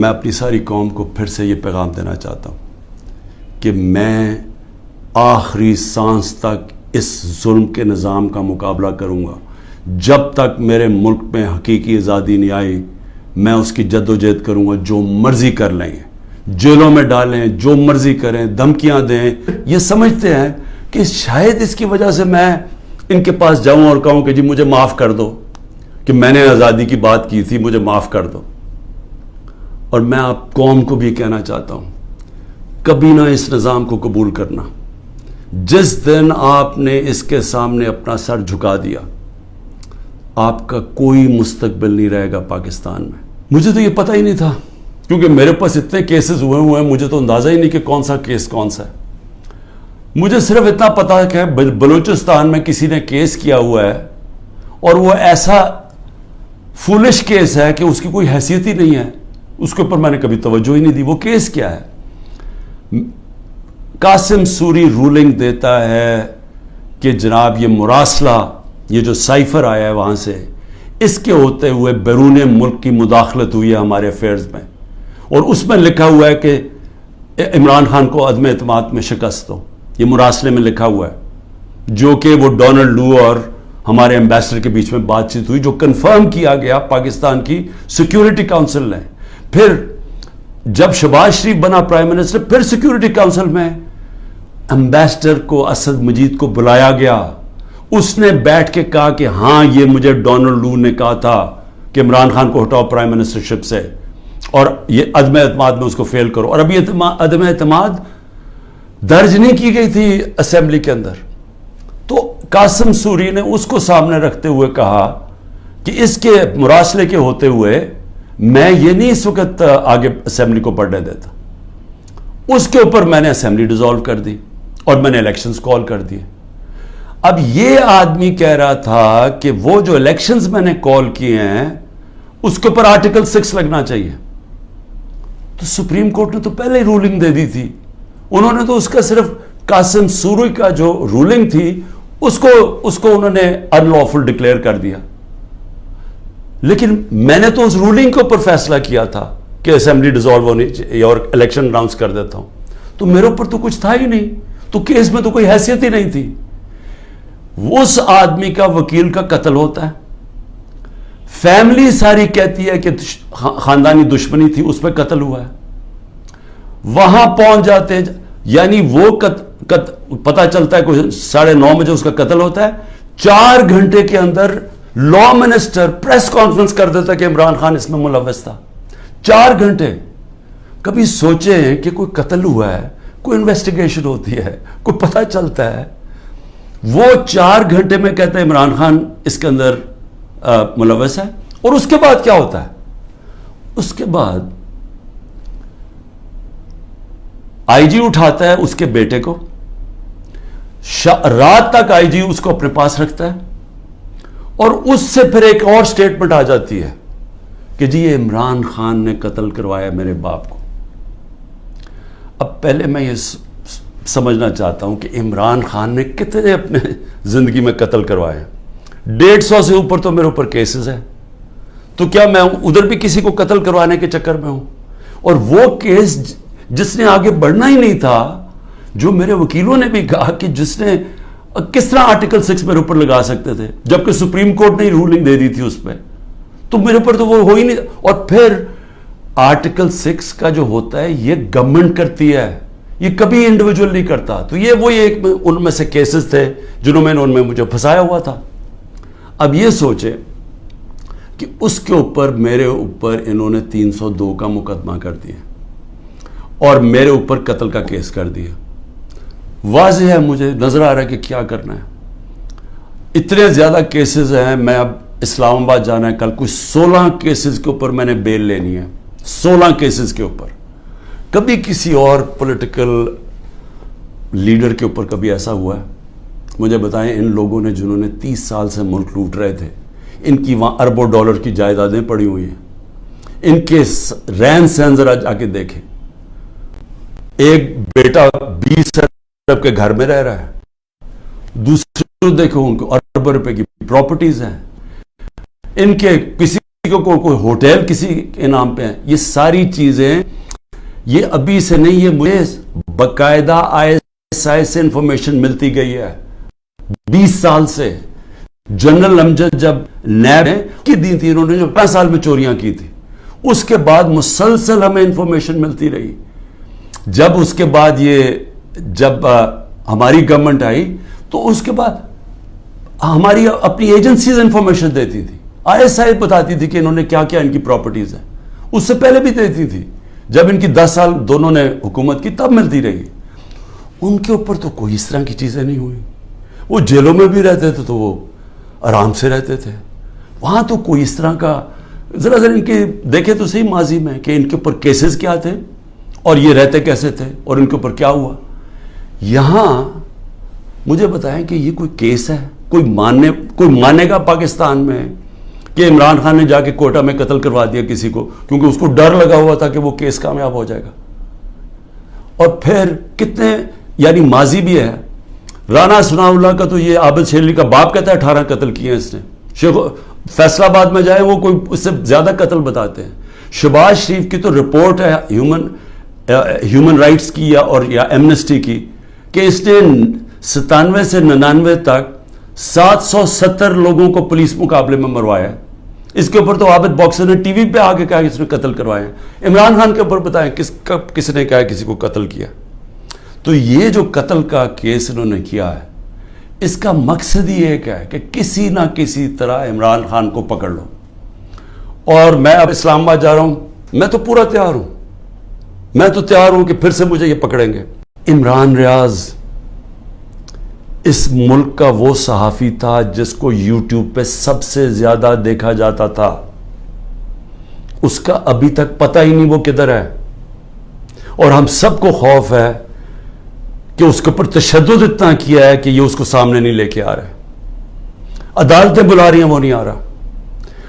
میں اپنی ساری قوم کو پھر سے یہ پیغام دینا چاہتا ہوں کہ میں آخری سانس تک اس ظلم کے نظام کا مقابلہ کروں گا. جب تک میرے ملک میں حقیقی آزادی نہیں آئی میں اس کی جد و جہد کروں گا. جو مرضی کر لیں گے, جیلوں میں ڈالیں, جو مرضی کریں, دھمکیاں دیں. یہ سمجھتے ہیں کہ شاید اس کی وجہ سے میں ان کے پاس جاؤں اور کہوں کہ جی مجھے معاف کر دو کہ میں نے آزادی کی بات کی تھی, مجھے معاف کر دو. اور میں آپ قوم کو بھی کہنا چاہتا ہوں, کبھی نہ اس نظام کو قبول کرنا. جس دن آپ نے اس کے سامنے اپنا سر جھکا دیا آپ کا کوئی مستقبل نہیں رہے گا پاکستان میں. مجھے تو یہ پتہ ہی نہیں تھا کیونکہ میرے پاس اتنے کیسز ہوئے ہیں, مجھے تو اندازہ ہی نہیں کہ کون سا کیس کون سا ہے. مجھے صرف اتنا پتا ہے کہ بلوچستان میں کسی نے کیس کیا ہوا ہے اور وہ ایسا فولش کیس ہے کہ اس کی کوئی حیثیت ہی نہیں ہے. اس کے اوپر میں نے کبھی توجہ ہی نہیں دی. وہ کیس کیا ہے؟ قاسم سوری رولنگ دیتا ہے کہ جناب یہ مراسلہ, یہ جو سائفر آیا ہے وہاں سے, اس کے ہوتے ہوئے بیرون ملک کی مداخلت ہوئی ہے ہمارے افیئرز میں, اور اس میں لکھا ہوا ہے کہ عمران خان کو عدم اعتماد میں شکست ہو. یہ مراسلے میں لکھا ہوا ہے, جو کہ وہ ڈونلڈ لو اور ہمارے ایمبیسڈر کے بیچ میں بات چیت ہوئی, جو کنفرم کیا گیا پاکستان کی سیکیورٹی کاؤنسل نے. پھر جب شہباز شریف بنا پرائم منسٹر, پھر سیکیورٹی کاؤنسل میں ایمبیسڈر کو اسد مجید کو بلایا گیا. اس نے بیٹھ کے کہا کہ ہاں یہ مجھے ڈونلڈ لو نے کہا تھا کہ عمران خان کو ہٹاؤ پرائم منسٹرشپ سے, اور یہ عدم اعتماد میں اس کو فیل کرو. اور ابھی عدم اعتماد درج نہیں کی گئی تھی اسمبلی کے اندر. تو قاسم سوری نے اس کو سامنے رکھتے ہوئے کہا کہ اس کے مراسلے کے ہوتے ہوئے میں یہ نہیں اس وقت آگے اسمبلی کو بڑھنے دیتا. اس کے اوپر میں نے اسمبلی ڈیزالو کر دی اور میں نے الیکشنز کال کر دیے. اب یہ آدمی کہہ رہا تھا کہ وہ جو الیکشنز میں نے کال کیے ہیں اس کے اوپر آرٹیکل 6 لگنا چاہیے. تو سپریم کورٹ نے تو پہلے ہی رولنگ دے دی تھی. انہوں نے تو اس کا صرف قاسم سوری کا جو رولنگ تھی اس کو انہوں نے ان لافل ڈکلیئر کر دیا. لیکن میں نے تو اس رولنگ کے اوپر فیصلہ کیا تھا کہ اسمبلی ڈیزالو ہونی چاہیے اور الیکشن اناؤنس کر دیتا ہوں. تو میرے اوپر تو کچھ تھا ہی نہیں, تو کیس میں تو کوئی حیثیت ہی نہیں تھی. اس آدمی کا وکیل کا قتل ہوتا ہے, فیملی ساری کہتی ہے کہ خاندانی دشمنی تھی, اس پہ قتل ہوا ہے. وہاں پہنچ جاتے ہیں, یعنی وہ پتہ چلتا ہے کوئی 9:30 بجے اس کا قتل ہوتا ہے. 4 گھنٹے کے اندر لا منسٹر پریس کانفرنس کر دیتا کہ عمران خان اس میں ملوث تھا. 4 گھنٹے. کبھی سوچیں کہ کوئی قتل ہوا ہے, کوئی انویسٹیگیشن ہوتی ہے, کوئی پتہ چلتا ہے, وہ 4 گھنٹے میں کہتا ہے عمران خان اس کے اندر ملوث ہے. اور اس کے بعد کیا ہوتا ہے؟ اس کے بعد آئی جی اٹھاتا ہے اس کے بیٹے کو, رات تک آئی جی اس کو اپنے پاس رکھتا ہے, اور اس سے پھر ایک اور سٹیٹمنٹ آ جاتی ہے کہ جی یہ عمران خان نے قتل کروایا میرے باپ کو. اب پہلے میں یہ سمجھنا چاہتا ہوں کہ عمران خان نے کتنے اپنے زندگی میں قتل کروائے. 150 سے اوپر تو میرے اوپر کیسز ہیں, تو کیا میں ادھر بھی کسی کو قتل کروانے کے چکر میں ہوں؟ اور وہ کیس جس نے آگے بڑھنا ہی نہیں تھا, جو میرے وکیلوں نے بھی کہا کہ جس نے کس طرح آرٹیکل 6 میرے اوپر لگا سکتے تھے, جبکہ سپریم کورٹ نے رولنگ دے دی تھی اس پہ, تو میرے اوپر تو وہ ہو ہی نہیں. اور پھر آرٹیکل 6 کا جو ہوتا ہے یہ گورنمنٹ کرتی ہے, یہ کبھی انڈیویجول نہیں کرتا. تو یہ وہی ایک ان میں سے کیسز تھے جنہوں میں نے ان میں مجھے پھنسایا ہوا تھا. اب یہ سوچیں کہ اس کے اوپر میرے اوپر انہوں نے 302 کا مقدمہ کر دیا اور میرے اوپر قتل کا کیس کر دیا. واضح ہے, مجھے نظر آ رہا ہے کہ کیا کرنا ہے. اتنے زیادہ کیسز ہیں, میں اب اسلام آباد جانا ہے کل, کچھ 16 کیسز کے اوپر میں نے بیل لینی ہے. 16 کیسز کے اوپر. کبھی کسی اور پولیٹیکل لیڈر کے اوپر کبھی ایسا ہوا ہے؟ مجھے بتائیں. ان لوگوں نے جنہوں نے 30 سال سے ملک لوٹ رہے تھے, ان کی وہاں اربوں ڈالر کی جائیدادیں پڑی ہوئی ہیں. ان کے رہن سہن ذرا جا کے دیکھیں. ایک بیٹا 20 ارب کے گھر میں رہ رہا ہے, دوسرے دیکھو ان کو ارب روپے کی پراپرٹیز ہیں. ان کے کسی کو کوئی ہوٹل کسی کے نام پہ ہے. یہ ساری چیزیں یہ ابھی سے نہیں, یہ مجھے باقاعدہ ISI سے انفارمیشن ملتی گئی ہے 20 سال سے. جنرل امجد جب نیب کی دی تھی, انہوں نے جو 5 سال میں چوریاں کی تھی, اس کے بعد مسلسل ہمیں انفارمیشن ملتی رہی. جب اس کے بعد جب ہماری گورنمنٹ آئی تو اس کے بعد ہماری اپنی ایجنسیز انفارمیشن دیتی تھی. ISI بتاتی تھی کہ انہوں نے کیا کیا ان کی پراپرٹیز ہیں. اس سے پہلے بھی دیتی تھی, جب ان کی 10 سال دونوں نے حکومت کی تب ملتی رہی. ان کے اوپر تو کوئی اس طرح کی چیزیں نہیں ہوئی. وہ جیلوں میں بھی رہتے تھے تو وہ آرام سے رہتے تھے. وہاں تو کوئی اس طرح کا ذرا ان کے دیکھے تو صحیح ماضی میں کہ ان کے اوپر کیسز کیا تھے اور یہ رہتے کیسے تھے اور ان کے اوپر کیا ہوا. یہاں مجھے بتائیں کہ یہ کوئی کیس ہے, کوئی مانے گا پاکستان میں کہ عمران خان نے جا کے کوئٹہ میں قتل کروا دیا کسی کو کیونکہ اس کو ڈر لگا ہوا تھا کہ وہ کیس کامیاب ہو جائے گا. اور پھر کتنے یعنی ماضی بھی ہے. رانا ثناء اللہ کا تو یہ عابد شیرلی کا باپ کہتا ہے 18 قتل کیے ہیں اس نے. فیصل آباد میں جائیں وہ کوئی اس سے زیادہ قتل بتاتے ہیں. شہباز شریف کی تو رپورٹ ہے ہیومن رائٹس کی یا ایمنسٹی کی کہ اس نے 97 سے 99 تک 770 لوگوں کو پولیس مقابلے میں مروایا. اس کے اوپر تو عابد باکسر نے ٹی وی پہ آ کے کہا کہ اس نے قتل کروایا. عمران خان کے اوپر بتائیں کس نے کہا کسی کو قتل کیا. تو یہ جو قتل کا کیس انہوں نے کیا ہے, اس کا مقصد ہی ایک ہے کہ کسی نہ کسی طرح عمران خان کو پکڑ لو. اور میں اب اسلام آباد جا رہا ہوں, میں تو پورا تیار ہوں, میں تو تیار ہوں کہ پھر سے مجھے یہ پکڑیں گے. عمران ریاض اس ملک کا وہ صحافی تھا جس کو یوٹیوب پہ سب سے زیادہ دیکھا جاتا تھا. اس کا ابھی تک پتہ ہی نہیں وہ کدھر ہے. اور ہم سب کو خوف ہے کہ اس کے اوپر تشدد اتنا کیا ہے کہ یہ اس کو سامنے نہیں لے کے آ رہا ہے. عدالتیں بلا رہی ہیں, وہ نہیں آ رہا.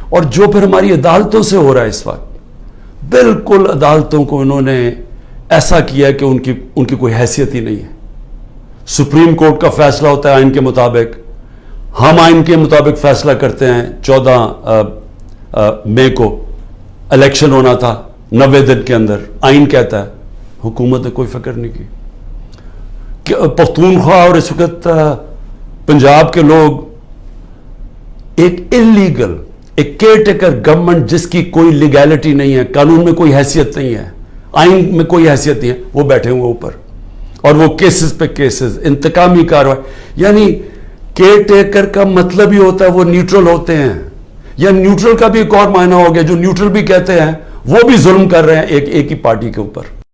اور جو پھر ہماری عدالتوں سے ہو رہا ہے اس وقت, بالکل عدالتوں کو انہوں نے ایسا کیا ہے کہ ان کی کوئی حیثیت ہی نہیں ہے. سپریم کورٹ کا فیصلہ ہوتا ہے آئین کے مطابق, ہم آئین کے مطابق فیصلہ کرتے ہیں. 14 مئی کو الیکشن ہونا تھا 90 دن کے اندر, آئین کہتا ہے. حکومت نے کوئی فکر نہیں کی. پختونخوا اور اس وقت پنجاب کے لوگ ایک انلیگل, ایک کیئر ٹیکر گورنمنٹ جس کی کوئی لیگیلٹی نہیں ہے, قانون میں کوئی حیثیت نہیں ہے, آئین میں کوئی حیثیت نہیں ہے, وہ بیٹھے ہوئے اوپر اور وہ کیسز پہ کیسز, انتقامی کارروائی. یعنی کیئر ٹیکر کا مطلب ہی ہوتا ہے وہ نیوٹرل ہوتے ہیں. یا نیوٹرل کا بھی ایک اور معنی ہو گیا, جو نیوٹرل بھی کہتے ہیں وہ بھی ظلم کر رہے ہیں ایک ہی پارٹی کے اوپر.